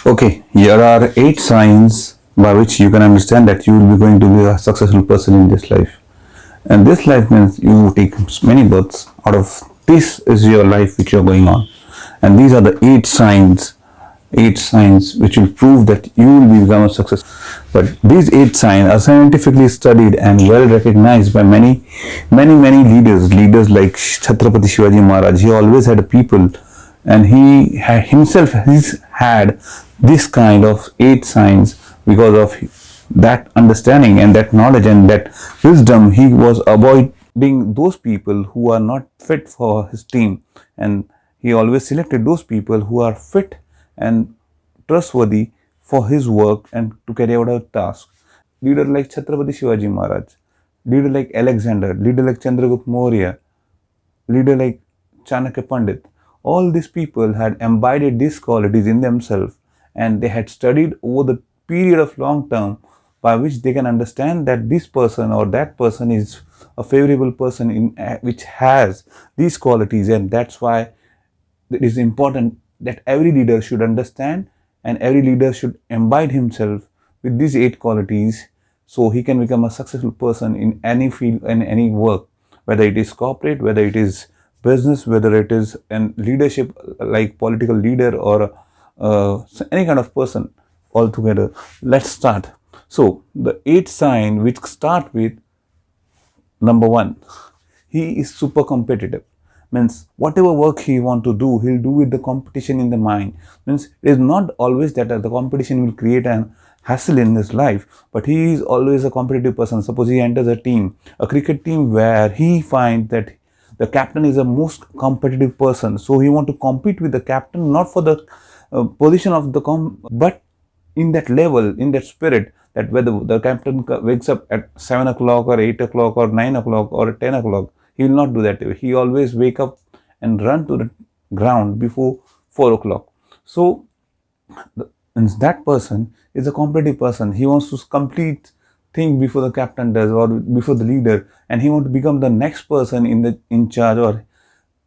Okay, here are 8 signs by which you can understand that you will be going to be a successful person in this life. And this life means you take many births out of this is your life which you're going on. And these are the 8 signs which will prove that you will become a success. But these 8 signs are scientifically studied and well recognized by many leaders. Leaders like Chhatrapati Shivaji Maharaj. He always had a people, and he had himself he's had this kind of 8 signs because of that understanding and that knowledge and that wisdom. He was avoiding those people who are not fit for his team, and he always selected those people who are fit and trustworthy for his work and to carry out a task. Leader like Chhatrapati Shivaji Maharaj, leader like Alexander, leader like Chandragupta Maurya, leader like Chanakya Pandit, all these people had imbibed these qualities in themselves, and they had studied over the period of long term by which they can understand that this person or that person is a favorable person in which has these qualities, and that's why it is important that every leader should understand and every leader should imbibe himself with these 8 qualities so he can become a successful person in any field and any work, whether it is corporate, whether it is business, whether it is in leadership like political leader or any kind of person altogether. Let's start. So the 8 sign which start with number 1, he is super competitive. Means whatever work he want to do, he'll do with the competition in the mind. Means it is not always that the competition will create an hassle in his life, but he is always a competitive person. Suppose he enters a cricket team where he finds that the captain is the most competitive person, so he want to compete with the captain, not for the position of the but in that level, in that spirit, that whether the captain wakes up at 7 o'clock or 8 o'clock or 9 o'clock or 10 o'clock, he will not do that. He always wake up and run to the ground before 4 o'clock. So that person is a competitive person. He wants to complete thing before the captain does or before the leader, and he wants to become the next person in charge, or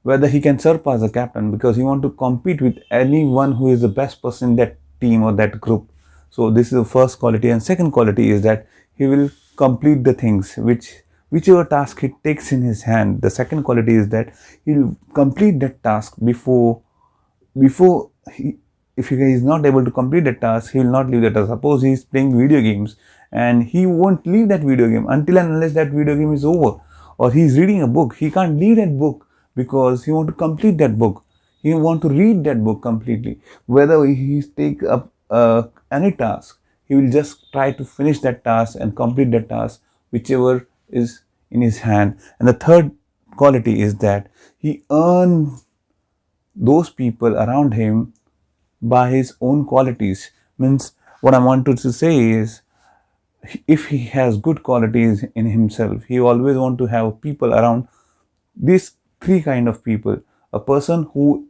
whether he can surpass the captain, because he want to compete with anyone who is the best person in that team or that group. So this is the first quality. And second quality is that he will complete the things whichever task he takes in his hand. The second quality is that he'll complete that task before he, if he is not able to complete the task, he will not leave that task. Suppose he is playing video games and he won't leave that video game until and unless that video game is over. Or he is reading a book, he can't leave that book because he want to complete that book. He want to read that book completely. Whether he take up any task, he will just try to finish that task and complete that task, whichever is in his hand. And the third quality is that he earn those people around him by his own qualities. Means what I wanted to say is, if he has good qualities in himself, he always want to have people around these 3 kind of people: a person who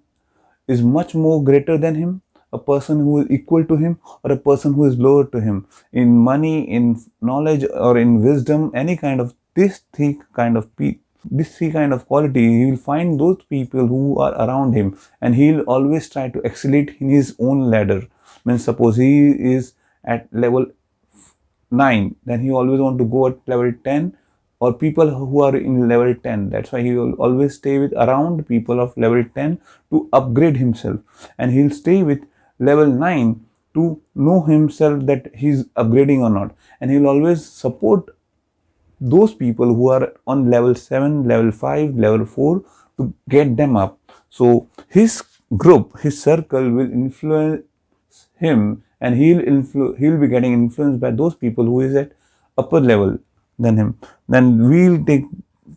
is much more greater than him, a person who is equal to him, or a person who is lower to him in money, in knowledge, or in wisdom. Any kind of these 3 kind of this 3 kind of quality, he will find those people who are around him, and he'll always try to accelerate in his own ladder. Means suppose he is at level 9, then he always want to go at level 10, or people who are in level 10. That's why he will always stay with around people of level 10 to upgrade himself, and he'll stay with level 9 to know himself that he's upgrading or not, and he'll always support those people who are on level 7, level 5, level 4 to get them up. So his group, his circle will influence him, and he'll be getting influenced by those people who is at upper level than him. Then we'll take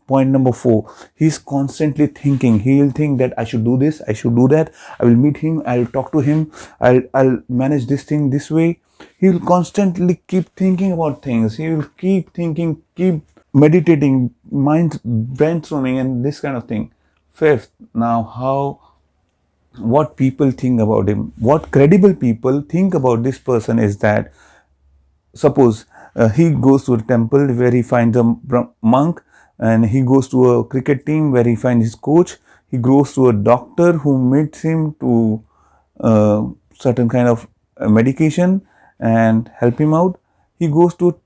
point number 4. He's constantly thinking. He'll think that I should do this, I should do that, I will meet him, I'll talk to him, I'll manage this thing this way. He'll constantly keep thinking about things. He will keep thinking, keep meditating, mind brainstorming, and this kind of thing. Fifth, now what people think about him, what credible people think about this person is that, suppose he goes to a temple where he finds a monk, and he goes to a cricket team where he finds his coach. He goes to a doctor who meets him to certain kind of medication and help him out. He goes to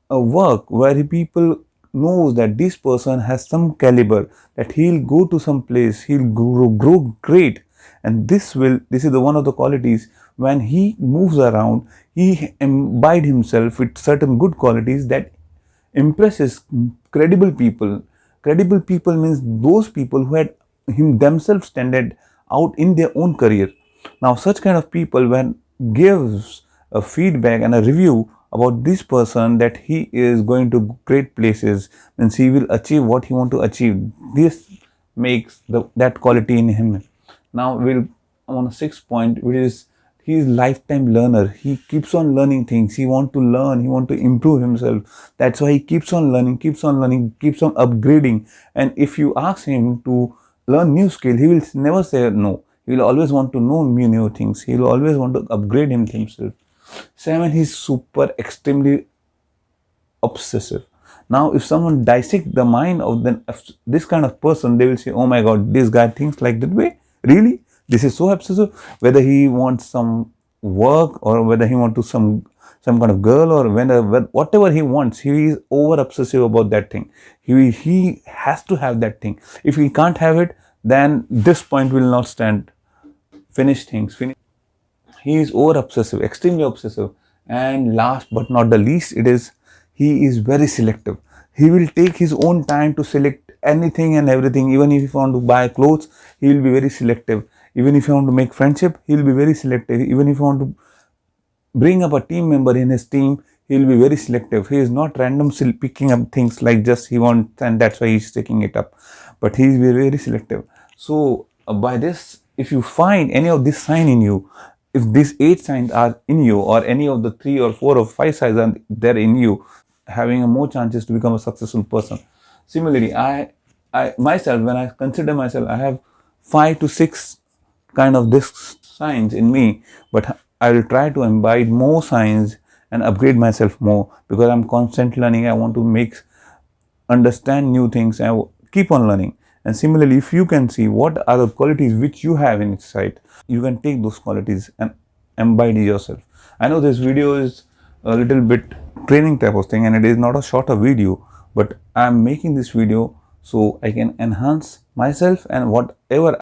a work where people knows that this person has some caliber, that he'll go to some place, he'll grow great. And this is the one of the qualities. When he moves around, he imbibe himself with certain good qualities that impresses credible people. Credible people means those people who had him themselves standard out in their own career. Now such kind of people, when gives a feedback and a review about this person, that he is going to great places, means he will achieve what he want to achieve. This makes that quality in him. Now we'll on a sixth point, which is he is lifetime learner. He keeps on learning things. He want to learn. He want to improve himself. That's why he keeps on learning, keeps on learning, keeps on upgrading. And if you ask him to learn new skill, he will never say no. He will always want to know new things. He will always want to upgrade himself. 7, he's super extremely obsessive. Now, if someone dissect the mind of this kind of person, they will say, "Oh my God, this guy thinks like that way. Really? This is so obsessive." Whether he wants some work or whether he wants to some kind of girl or whatever he wants, he is over obsessive about that thing. He has to have that thing. If he can't have it, then this point will not stand. Finish things. Finish. He is over obsessive, extremely obsessive. And last but not the least, he is very selective. He will take his own time to select anything and everything. Even if you want to buy clothes, he will be very selective. Even if you want to make friendship, he will be very selective. Even if you want to bring up a team member in his team, he will be very selective. He is not random picking up things like just he wants and that's why he's taking it up. But he is very, very selective. So by this, if you find any of this sign in you, if these 8 signs are in you, or any of the 3 or 4 or 5 signs are there in you, having a more chances to become a successful person. Similarly, I myself, when I consider myself, I have 5 to 6 kind of this signs in me, but I will try to imbibe more signs and upgrade myself more, because I'm constant learning. I want to understand new things and keep on learning. And similarly, if you can see what are the qualities which you have inside, you can take those qualities and imbibe yourself. I know this video is a little bit training type of thing and it is not a shorter video, but I'm making this video so I can enhance myself and whatever